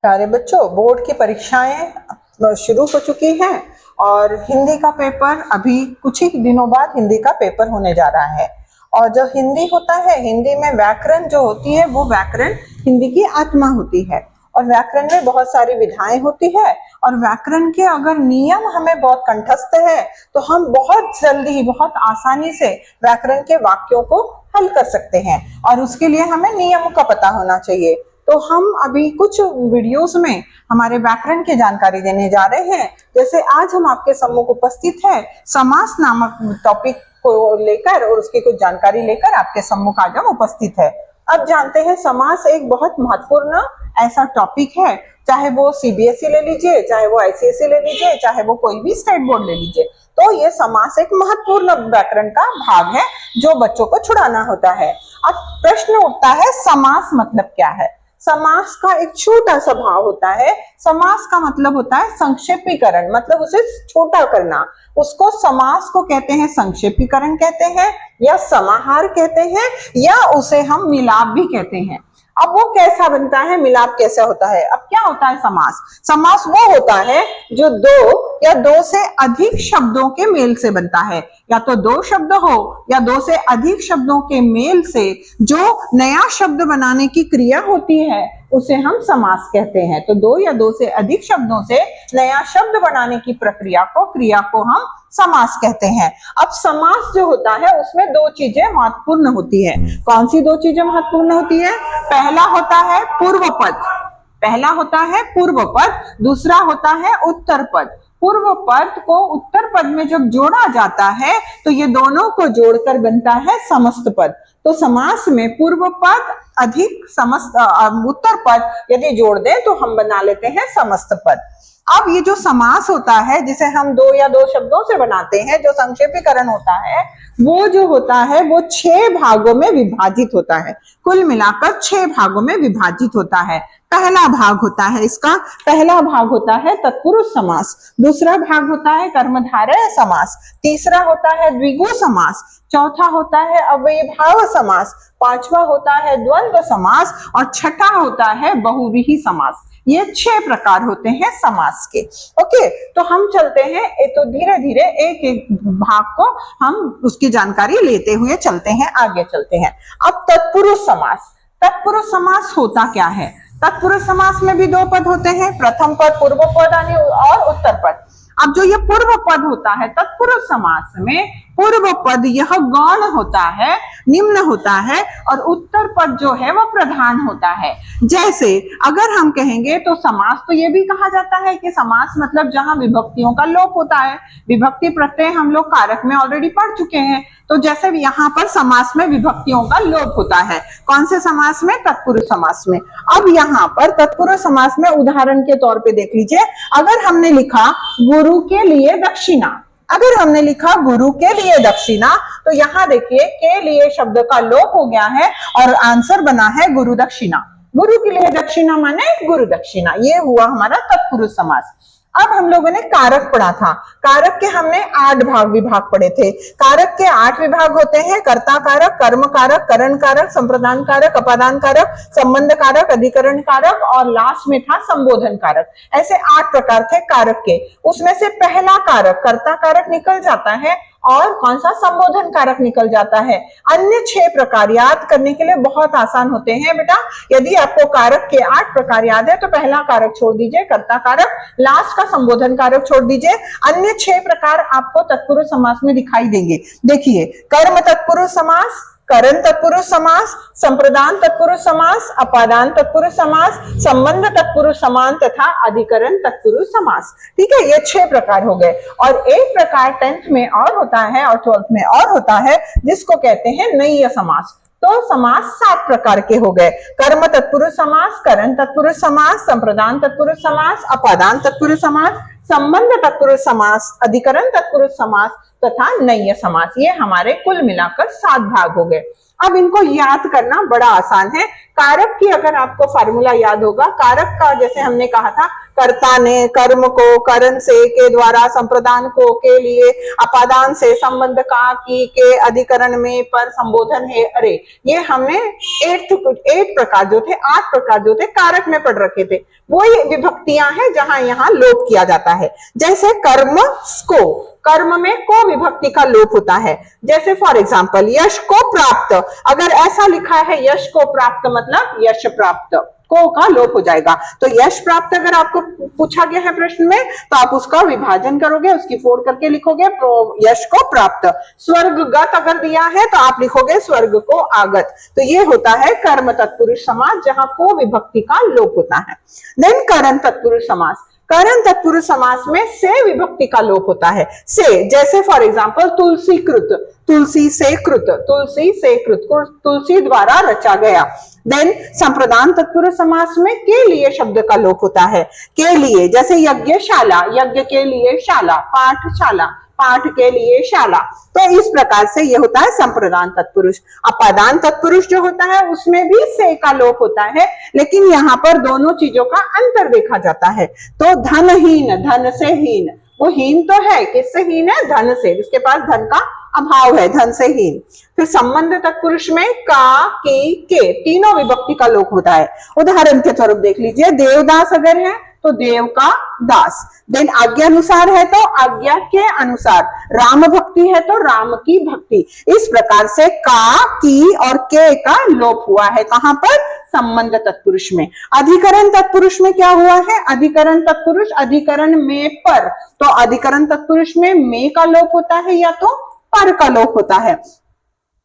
प्यारे बच्चों, बोर्ड की परीक्षाएं शुरू हो चुकी हैं और हिंदी का पेपर अभी कुछ ही दिनों बाद हिंदी का पेपर होने जा रहा है। और जो हिंदी होता है, हिंदी में व्याकरण जो होती है वो व्याकरण हिंदी की आत्मा होती है। और व्याकरण में बहुत सारी विधाएं होती है और व्याकरण के अगर नियम हमें बहुत कंठस्थ है तो हम बहुत जल्दी, बहुत आसानी से व्याकरण के वाक्यों को हल कर सकते हैं। और उसके लिए हमें नियमों का पता होना चाहिए। तो हम अभी कुछ वीडियोस में हमारे व्याकरण की जानकारी देने जा रहे हैं। जैसे आज हम आपके सम्मुख उपस्थित है समास नामक टॉपिक को लेकर और उसकी कुछ जानकारी लेकर आपके सम्मुख आज हम उपस्थित है। अब जानते हैं समास एक बहुत महत्वपूर्ण ऐसा टॉपिक है, चाहे वो सीबीएसई ले लीजिए, चाहे वो आईसीएसई ले लीजिए, चाहे वो कोई भी स्टेट बोर्ड ले लीजिए। तो ये समास एक महत्वपूर्ण व्याकरण का भाग है जो बच्चों को छुड़ाना होता है। अब प्रश्न उठता है, समास मतलब क्या है? समास का एक छोटा सा भाव होता है। समास का मतलब होता है संक्षेपीकरण, मतलब उसे छोटा करना। उसको समास को कहते हैं संक्षेपीकरण कहते हैं या समाहार कहते हैं या उसे हम मिलाप भी कहते हैं। अब वो कैसा बनता है, मिलाप कैसा होता है? अब क्या होता है समास? समास वो होता है जो दो या दो से अधिक शब्दों के मेल से बनता है। या तो दो शब्द हो या दो से अधिक शब्दों के मेल से जो नया शब्द बनाने की क्रिया होती है उसे हम समास कहते हैं। तो दो या दो से अधिक शब्दों से नया शब्द बनाने की क्रिया को हम समास कहते हैं। अब समास जो होता है उसमें दो चीजें महत्वपूर्ण होती है। कौन सी दो चीजें महत्वपूर्ण होती है? पहला होता है पूर्व पद, दूसरा होता है उत्तर पद। पूर्व पद को उत्तर पद में जब जोड़ा जाता है तो ये दोनों को जोड़कर बनता है समस्त पद। तो समास में पूर्व पद अधिक समस्त उत्तर पद यदि जोड़ दें तो हम बना लेते हैं समस्त पद। अब ये जो समास होता है जिसे हम दो या दो शब्दों से बनाते हैं, जो संक्षेपीकरण होता है, वो जो होता है वो 6 भागों में विभाजित होता है। कुल मिलाकर 6 भागों में विभाजित होता है। पहला भाग होता है इसका, पहला भाग होता है तत्पुरुष समास, दूसरा भाग होता है कर्मधारय समास, तीसरा होता है द्विगु समास, चौथा होता है अव्ययीभाव समास, पांचवा होता है द्वंद्व समास और छठा होता है बहुव्रीहि समास। ये 6 प्रकार होते हैं समास के। ओके, तो हम चलते हैं तो धीरे धीरे एक एक भाग को हम उसकी जानकारी लेते हुए चलते हैं, आगे चलते हैं। अब तत्पुरुष समास होता क्या है? तत्पुरुष समास में भी 2 पद होते हैं, प्रथम पद पूर्व पद और उत्तर पद। अब जो ये पूर्व पद होता है तत्पुरुष समास में, पूर्व पद यह गौण होता है, निम्न होता है और उत्तर पद जो है वो प्रधान होता है। जैसे अगर हम कहेंगे तो समास तो ये भी कहा जाता है कि समास मतलब जहां विभक्तियों का लोप होता है। विभक्ति प्रत्यय हम लोग कारक में ऑलरेडी पढ़ चुके हैं। तो जैसे यहाँ पर समास में विभक्तियों का लोप होता है। कौन से समास में? तत्पुरुष समास में। अब यहाँ पर तत्पुरुष समास में उदाहरण के तौर पे देख लीजिए, अगर हमने लिखा गुरु के लिए दक्षिणा, तो यहाँ देखिए के लिए शब्द का लोप हो गया है और आंसर बना है गुरु दक्षिणा। गुरु के लिए दक्षिणा माने गुरु दक्षिणा। ये हुआ हमारा तत्पुरुष समास। अब हम लोगों ने कारक पढ़ा था। कारक के हमने 8 विभाग पढ़े थे। कारक के 8 विभाग होते हैं, कर्ता कारक, कर्म कारक, करण कारक, संप्रदान कारक, अपादान कारक, संबंध कारक, अधिकरण कारक और लास्ट में था संबोधन कारक। ऐसे 8 प्रकार थे कारक के। उसमें से पहला कारक कर्ता कारक निकल जाता है और कौन सा? संबोधन कारक निकल जाता है। अन्य 6 प्रकार याद करने के लिए बहुत आसान होते हैं बेटा। यदि आपको कारक के 8 प्रकार याद है तो पहला कारक छोड़ दीजिए कर्ता कारक, लास्ट का संबोधन कारक छोड़ दीजिए। अन्य 6 प्रकार आपको तत्पुरुष समास में दिखाई देंगे। देखिए, कर्म तत्पुरुष समास, करण तत्पुरुष समास, संप्रदान तत्पुरुष समास, अपादान तत्पुरुष समास, संबंध तत्पुरुष समास तथा अधिकरण तत्पुरुष समास। ठीक है, ये 6 प्रकार हो गए। और एक प्रकार 10th में और होता है और 12th में और होता है जिसको कहते हैं नय्य समास। तो समास 7 प्रकार के हो गए। कर्म तत्पुरुष समास, करण तत्पुरुष समास, संप्रदान तत्पुरुष समास, अपादान तत्पुरुष समास, संबंध तत्पुरुष समास, अधिकरण तत्पुरुष समास तथा नय्य समास। ये हमारे कुल मिलाकर 7 भाग हो गए। अब इनको याद करना बड़ा आसान है। कारक की अगर आपको फार्मूला याद होगा, कारक का जैसे हमने कहा था, कर्ता ने, कर्म को, करण से, के द्वारा, संप्रदान को, के लिए, अपादान से, संबंध का, की, के, अधिकरण में, पर, संबोधन है, अरे, ये हमने 8 प्रकार जो थे, 8 प्रकार जो थे कारक में पढ़ रखे थे। वो ये विभक्तियां हैं जहां यहाँ लोप किया जाता है। जैसे कर्म को, कर्म में को विभक्ति का लोप होता है। जैसे फॉर एग्जाम्पल यश को प्राप्त, अगर ऐसा लिखा है यश को प्राप्त मतलब यश प्राप्त, को का लोप हो जाएगा। तो यश प्राप्त अगर आपको पूछा गया है प्रश्न में, तो आप उसका विभाजन करोगे, उसकी 4 करके लिखोगे यश को प्राप्त। स्वर्गगत अगर दिया है तो आप लिखोगे स्वर्ग को आगत। तो ये होता है कर्म तत्पुरुष समास, जहां को विभक्ति का लोप होता है। देन करण तत्पुरुष समास, करण तत्पुरुष समास में से विभक्ति का लोप होता है। से, जैसे फॉर एग्जांपल तुलसी कृत, तुलसी से कृत, तुलसी से कृत, तुलसी द्वारा रचा गया। देन संप्रदान तत्पुरुष समास में के लिए शब्द का लोप होता है। के लिए, जैसे यज्ञशाला, यज्ञ के लिए शाला, पाठशाला, पाठ के लिए शाला। तो इस प्रकार से ये होता है संप्रदान तत्पुरुष। अपादान तत्पुरुष जो होता है उसमें भी से का लोप होता है, लेकिन यहाँ पर दोनों चीजों का अंतर देखा जाता है। तो धनहीन, धन से हीन, वो हीन तो है, किससे हीन है? धन से, जिसके पास धन का अभाव है, धन से हीन। फिर संबंध तत्पुरुष में का, की, के, तीनों विभक्ति का लोप होता है। उदाहरण के स्वरूप देख लीजिए, देवदास अगर है तो देव का दास। देन आज्ञा अनुसार है तो आज्ञा के अनुसार, राम भक्ति है तो राम की भक्ति। इस प्रकार से का, की और के का लोप हुआ है। कहां पर? संबंध तत्पुरुष में। अधिकरण तत्पुरुष में क्या हुआ है? अधिकरण तत्पुरुष, अधिकरण में पर, तो अधिकरण तत्पुरुष में का लोप होता है या तो पर का लोप होता है।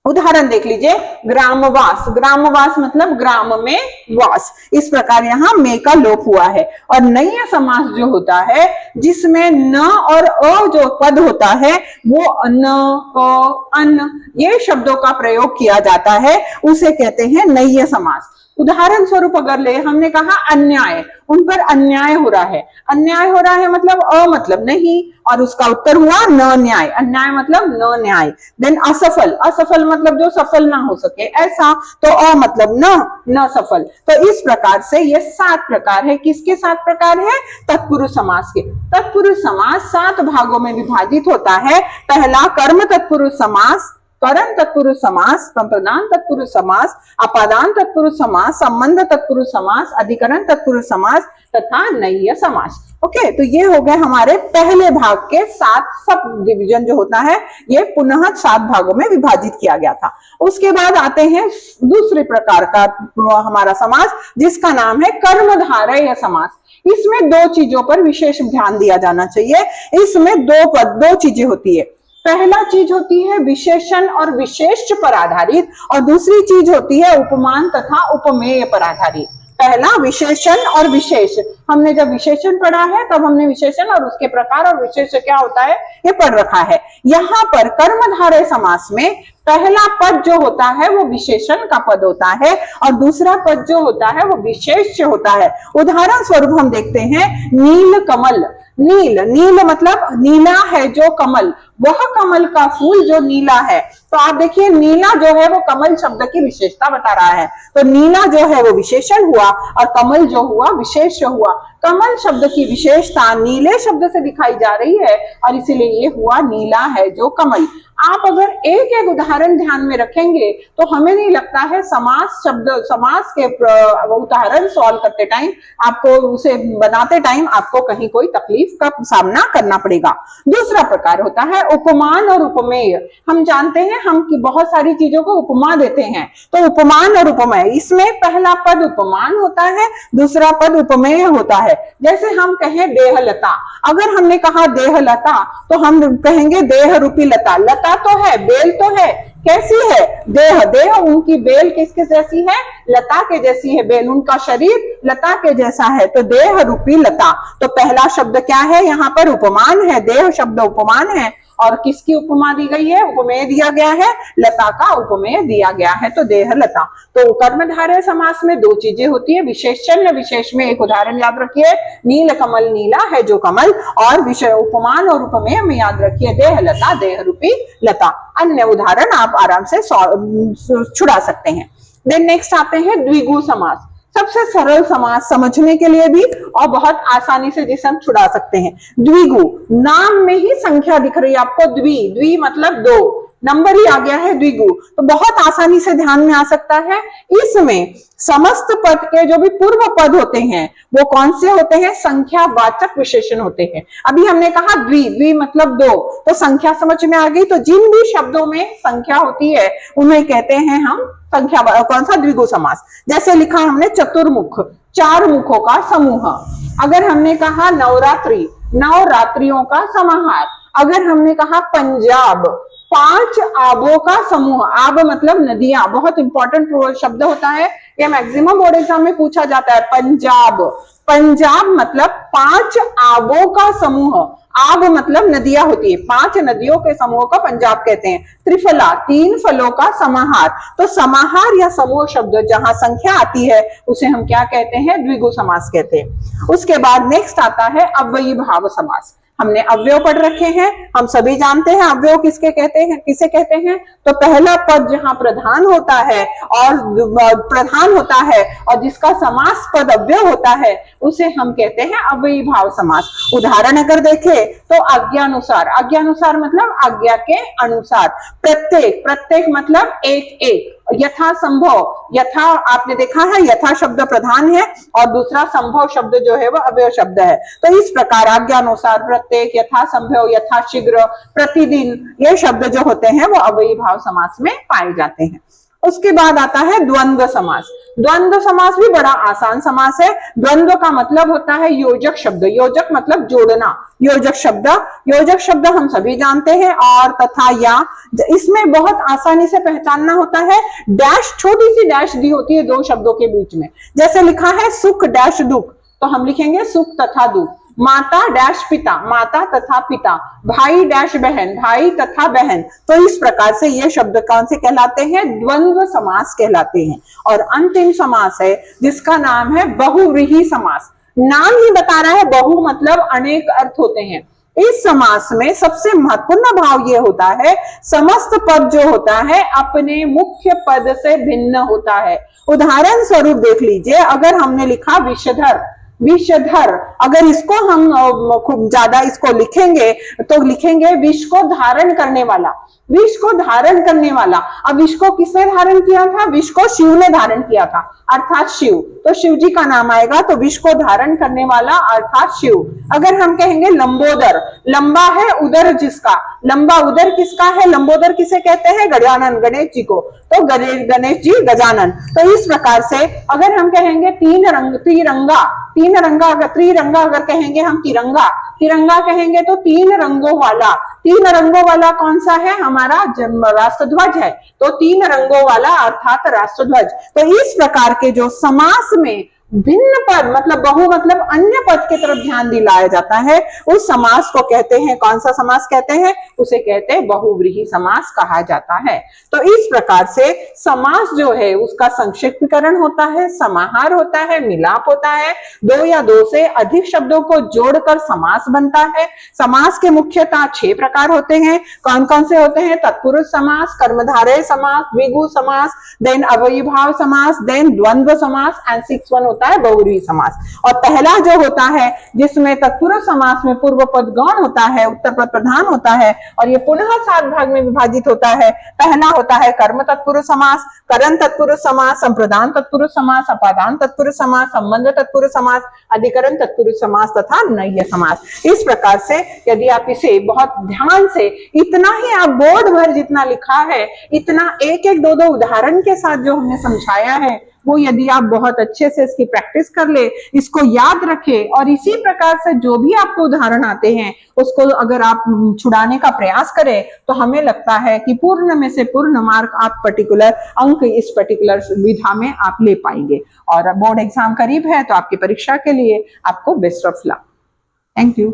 उदाहरण देख लीजिए, ग्रामवास, ग्रामवास मतलब ग्राम में वास। इस प्रकार यहाँ में का लोप हुआ है। और नय्य समास जो होता है, जिसमें न और अ जो पद होता है वो न, अन ये शब्दों का प्रयोग किया जाता है, उसे कहते हैं नय्य समास। उदाहरण स्वरूप अगर ले, हमने कहा अन्याय, उन पर अन्याय हो रहा है। अन्याय हो रहा है मतलब अ मतलब नहीं, और उसका उत्तर हुआ न न्याय। अन्याय मतलब न न्याय। देन असफल, असफल मतलब जो सफल ना हो सके ऐसा, तो अ मतलब न सफल। तो इस प्रकार से ये 7 प्रकार है। किसके 7 प्रकार है? तत्पुरुष समास के। तत्पुरुष समास 7 भागों में विभाजित होता है। पहला कर्म तत्पुरुष समास, करण तत्पुरुष समास, संप्रदान तत्पुरुष समास, अपादान तत्पुरुष समास, संबंध तत्पुरुष समास, अधिकरण तत्पुरुष समास तथा नय्य समास। ओके, तो ये हो गए हमारे पहले भाग के 7 सब डिवीजन जो होता है, ये पुनः 7 भागों में विभाजित किया गया था। उसके बाद आते हैं दूसरे प्रकार का हमारा समास, जिसका नाम है कर्मधारय समास। इसमें 2 चीजों पर विशेष ध्यान दिया जाना चाहिए। इसमें 2 चीजें होती है। पहला चीज होती है विशेषण और विशेष्य पर आधारित, और दूसरी चीज होती है उपमान तथा उपमेय पर आधारित। पहला विशेषण और विशेष। हमने जब विशेषण पढ़ा है तब हमने विशेषण और उसके प्रकार और विशेष क्या होता है ये पढ़ रखा है। यहाँ पर कर्मधारय समास में पहला पद जो होता है वो विशेषण का पद होता है, और दूसरा पद जो होता है वो विशेष्य होता है। उदाहरण स्वरूप हम देखते हैं नील कमल। नील, नील मतलब नीला है जो कमल, वह कमल का फूल जो नीला है। तो आप देखिए नीला जो है वो कमल शब्द की विशेषता बता रहा है। तो नीला जो है वो विशेषण हुआ और कमल जो हुआ विशेष्य हुआ। कमल शब्द की विशेषता नीले शब्द से दिखाई जा रही है और इसीलिए ये हुआ नीला है जो कमल। आप अगर एक एक उदाहरण ध्यान में रखेंगे तो हमें नहीं लगता है समास के उदाहरण सॉल्व करते टाइम, आपको उसे बनाते टाइम आपको कहीं कोई तकलीफ का सामना करना पड़ेगा। दूसरा प्रकार होता है उपमान और उपमेय। हम जानते हैं हम कि बहुत सारी चीजों को उपमा देते हैं, तो उपमान और उपमेय, इसमें पहला पद उपमान होता है, दूसरा पद उपमेय होता है। जैसे हम कहें देहलता, अगर हमने कहा देहलता तो हम कहेंगे देह रूपी लता। लता तो है, बेल तो है, कैसी है? देह, देह उनकी बेल किसके जैसी है? लता के जैसी है बेल, उनका शरीर लता के जैसा है, तो देह रूपी लता। तो पहला शब्द क्या है यहाँ पर? उपमान है, देह शब्द उपमान है। और किसकी उपमा दी गई है? उपमेय दिया गया है, लता का उपमेय दिया गया है, तो देह लता। तो कर्मधारय समास में दो चीजें होती है, विशेषण विशेष में एक उदाहरण याद रखिए, नील कमल, नीला है जो कमल, और विषय उपमान और उपमेय में याद रखिए देह लता, देह रूपी लता। अन्य उदाहरण आप आराम से छुड़ा सकते हैं। देन नेक्स्ट आते हैं द्विगु समास, सबसे सरल समास समझने के लिए भी और बहुत आसानी से जिसे हम छुड़ा सकते हैं। द्विगु, नाम में ही संख्या दिख रही है आपको, द्वि, द्वि मतलब दो, नंबर ही आ गया है द्विगु, तो बहुत आसानी से ध्यान में आ सकता है। इसमें समस्त पद के जो भी पूर्व पद होते हैं वो कौन से होते हैं? संख्यावाचक विशेषण होते हैं। अभी हमने कहा द्वि, द्वि मतलब दो, तो संख्या समझ में आ गई। तो जिन भी शब्दों में संख्या होती है उन्हें कहते हैं हम संख्या, कौन सा? द्विगु समास। जैसे लिखा हमने चतुर्मुख, चार मुखों का समूह। अगर हमने कहा नवरात्रि, नवरात्रियों का समाहार। अगर हमने कहा पंजाब, पांच आबों का समूह। आब मतलब नदियां, बहुत इंपॉर्टेंट शब्द होता है, ये मैक्सिमम बोर्ड एग्जाम में पूछा जाता है। पंजाब, पंजाब मतलब पांच आबों का समूह। आब मतलब नदियां होती है, पांच नदियों के समूह को पंजाब कहते हैं। त्रिफला, तीन फलों का समाहार। तो समाहार या समूह शब्द जहां संख्या आती है उसे हम क्या कहते हैं? द्विगु समास कहते हैं। उसके बाद नेक्स्ट आता है अव्ययी भाव समास। हमने अव्यय पढ़ रखे हैं, हम सभी जानते हैं अव्यय किसके कहते हैं, किसे कहते हैं। तो पहला पद जहां प्रधान होता है और जिसका समास पद अव्यय होता है उसे हम कहते हैं अव्ययी भाव समास। उदाहरण अगर देखें तो आज्ञानुसार, आज्ञानुसार मतलब आज्ञा के अनुसार। प्रत्येक, प्रत्येक मतलब एक एक। यथा संभव, यथा आपने देखा है यथा शब्द प्रधान है और दूसरा संभव शब्द जो है वो अव्यय शब्द है। तो इस प्रकार आज्ञानुसार, प्रत्येक, यथा संभव, यथा शीघ्र, प्रतिदिन, ये शब्द जो होते हैं वो अव्ययी भाव समास में पाए जाते हैं। उसके बाद आता है द्वंद्व समास। द्वंद्व समास भी बड़ा आसान समास है। द्वंद्व का मतलब होता है योजक शब्द, योजक मतलब जोड़ना, योजक शब्द। योजक शब्द हम सभी जानते हैं, और तथा या। इसमें बहुत आसानी से पहचानना होता है, डैश, छोटी सी डैश दी होती है दो शब्दों के बीच में। जैसे लिखा है सुख डैश दुख, तो हम लिखेंगे सुख तथा दुख। माता डैश पिता, माता तथा पिता। भाई डैश बहन, भाई तथा बहन। तो इस प्रकार से ये शब्द कौन से कहलाते हैं? द्वंद्व समास कहलाते हैं। और अंतिम समास है जिसका नाम है बहुव्रीहि समास। नाम ही बता रहा है, बहु मतलब अनेक अर्थ होते हैं। इस समास में सबसे महत्वपूर्ण भाव ये होता है, समस्त पद जो होता है अपने मुख्य पद से भिन्न होता है। उदाहरण स्वरूप देख लीजिए, अगर हमने लिखा विषधर, विषधर, अगर इसको हम खूब ज्यादा इसको लिखेंगे तो लिखेंगे विष को धारण करने वाला, विष को धारण करने वाला। अब विष को किसने धारण किया था? विष को शिव ने धारण किया था, अर्थात शिव, तो शिव जी का नाम आएगा। तो विष को धारण करने वाला अर्थात शिव। अगर हम कहेंगे लंबोदर, लंबा है उदर जिसका, लंबा उदर किसका है? लंबोदर किसे कहते हैं? गजानन, गणेश जी को, तो गणेश जी गजानन। तो इस प्रकार से अगर हम कहेंगे तीन रंग, त्रिरंगा, तीन रंगा, अगर त्रिरंगा अगर कहेंगे हम तिरंगा, तिरंगा कहेंगे तो तीन रंगों वाला। तीन रंगों वाला कौन सा है? हमारा राष्ट्रध्वज है, तो तीन रंगों वाला अर्थात राष्ट्रध्वज। तो इस प्रकार के जो समास में भिन्न पद मतलब बहु मतलब अन्य पद की तरफ ध्यान दिलाया जाता है, उस समास को कहते हैं, कौन सा समास कहते हैं? उसे कहते हैं बहुव्रीहि समास कहा जाता है। तो इस प्रकार से समास जो है उसका संक्षिप्तीकरण होता है, समाहार होता है, मिलाप होता है, दो या दो से अधिक शब्दों को जोड़कर समास बनता है। समास के मुख्यतः 6 प्रकार होते हैं। कौन कौन से होते हैं? तत्पुरुष समास, कर्मधारय समास, द्विगु समास, देन अव्ययी भाव समास, देन द्वंद्व समास, एंड 6th वन होता है बहुव्रीहि समास। और पहला जो होता है जिसमें तत्पुरुष समास में पूर्व पद गौण होता है, उत्तर पद प्रधान होता है, और ये पुनः 7 भाग में विभाजित होता है। पहला होता है कर्म तत्पुरुष समास, करण तत्पुरुष समास, संप्रदान तत्पुरुष समास, अपादान तत्पुरुष समास, संबंध तत्पुरुष समास, अधिकरण तत्पुरुष समास तथा नय्य समास। इस प्रकार से यदि आप इसे बहुत ध्यान से, इतना ही आप बोर्ड भर जितना लिखा है इतना एक एक दो दो उदाहरण के साथ जो हमने समझाया है वो यदि आप बहुत अच्छे से इसकी प्रैक्टिस कर ले, इसको याद रखे और इसी प्रकार से जो भी आपको उदाहरण आते हैं उसको अगर आप छुड़ाने का प्रयास करें तो हमें लगता है कि पूर्ण में से पूर्ण मार्क आप पर्टिकुलर अंक इस पर्टिकुलर विधा में आप ले पाएंगे। और बोर्ड एग्जाम करीब है तो आपकी परीक्षा के लिए आपको best of luck. Thank you.